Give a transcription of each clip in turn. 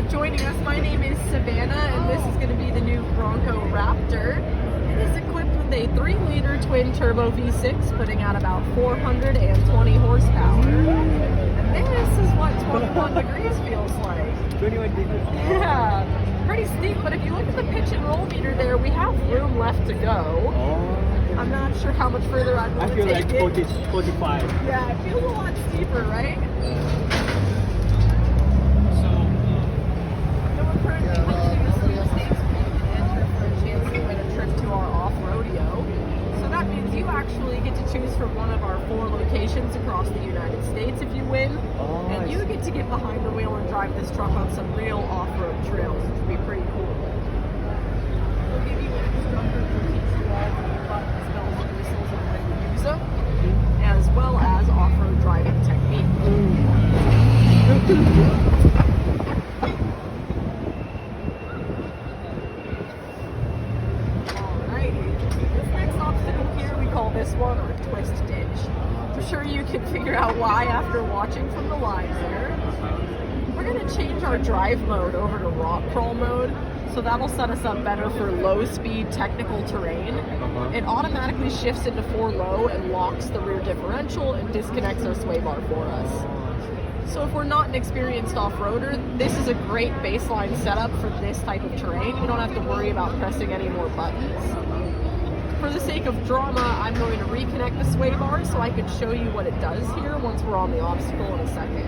Joining us, my name is Savannah, and this is going to be the new Bronco Raptor. It is equipped with a 3-liter twin-turbo V6, putting out about 420 horsepower. And this is what 21 degrees feels like. 21 degrees. Yeah, pretty steep, but if you look at the pitch and roll meter there, we have room left to go. Oh. I'm not sure how much further I'm going to take I feel like 45. Yeah, it feels a lot steeper, right? You actually get to choose from one of our 4 locations across the United States if you win. Oh, and you get to get behind the wheel and drive this truck on some real off-road trails, which would be pretty cool. We'll give you an instructor who will teach you all the buttons, bells, and whistles, and when to use them, as well as off-road driving technique. This one, or a twist ditch. I'm sure you can figure out why after watching from the lines there. We're going to change our drive mode over to rock crawl mode, so that'll set us up better for low speed technical terrain. It automatically shifts into 4 low and locks the rear differential and disconnects our sway bar for us. So if we're not an experienced off-roader, this is a great baseline setup for this type of terrain. You don't have to worry about pressing any more buttons. For the sake of drama, I'm going to reconnect the sway bar so I can show you what it does here once we're on the obstacle in a second.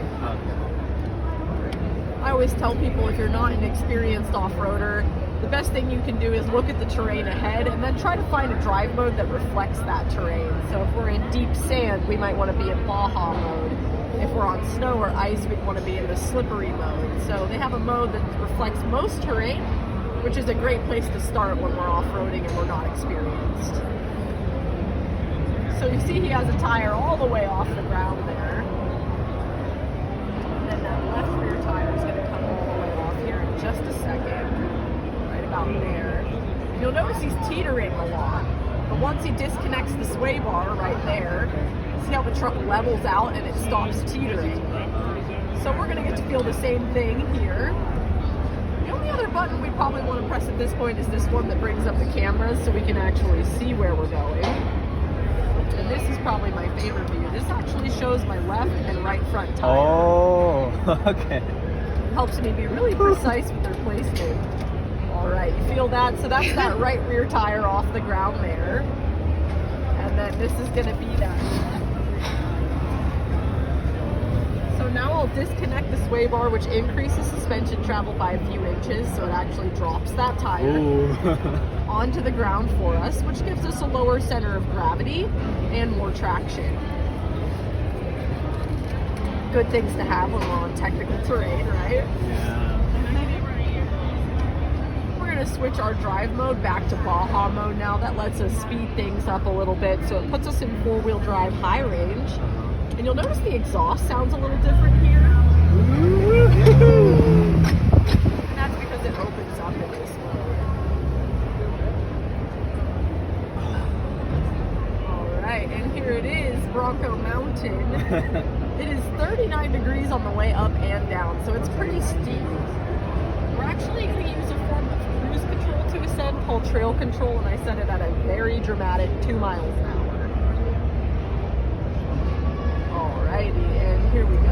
I always tell people if you're not an experienced off-roader, the best thing you can do is look at the terrain ahead and then try to find a drive mode that reflects that terrain. So if we're in deep sand, we might want to be in Baja mode. If we're on snow or ice, we'd want to be in the slippery mode. So they have a mode that reflects most terrain, which is a great place to start when we're off-roading and we're not experienced. So you see he has a tire all the way off the ground there. And then that left rear tire is going to come all the way off here in just a second. Right about there. You'll notice he's teetering a lot. But once he disconnects the sway bar right there, see how the truck levels out and it stops teetering. So we're going to get to feel the same thing here. The only other button we'd probably want to press at this point is this one that brings up the cameras so we can actually see where we're going. And this is probably my favorite view. This actually shows my left and right front tire. Oh, okay. Helps me be really precise with their placement. Alright, you feel that? So that's that right rear tire off the ground there. And then this is going to be that. So now I'll disconnect the sway bar, which increases suspension travel by a few inches, so it actually drops that tire onto the ground for us, which gives us a lower center of gravity and more traction. Good things to have when we're on technical terrain, right? Yeah. We're going to switch our drive mode back to Baja mode now. That lets us speed things up a little bit, so it puts us in 4-wheel drive high range. And you'll notice the exhaust sounds a little different here. And that's because it opens up in this mode. Alright, and here it is, Bronco Mountain. It is 39 degrees on the way up and down, so it's pretty steep. We're actually going to use a form of cruise control to ascend called trail control, and I set it at a very dramatic 2 miles an hour. Alrighty, and here we go.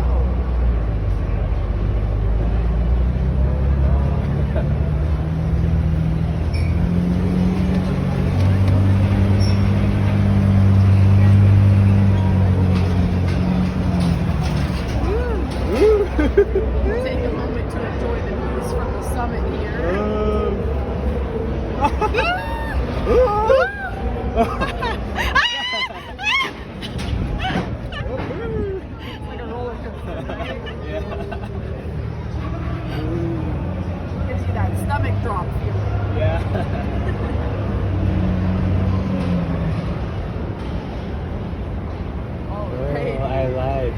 Take a moment to enjoy the views from the summit here. Like a roller coaster, right? Yeah. Gives you that stomach drop feeling. Yeah. Alright. Oh, I like.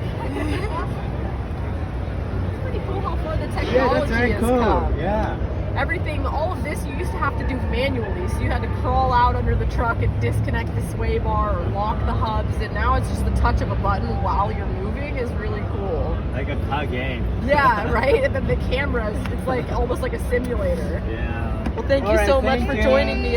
It's pretty cool how far the technology Yeah, that's very has cool. come. Yeah. Everything, all of this you used to have to do manually, so you had to crawl out under the truck and disconnect the sway bar or lock the hubs, and now it's just the touch of a button while you're moving is really cool. Like a car game. Yeah, right? And then the cameras, it's like almost like a simulator. Yeah. Well, thank you All right, so much thank for you. joining me.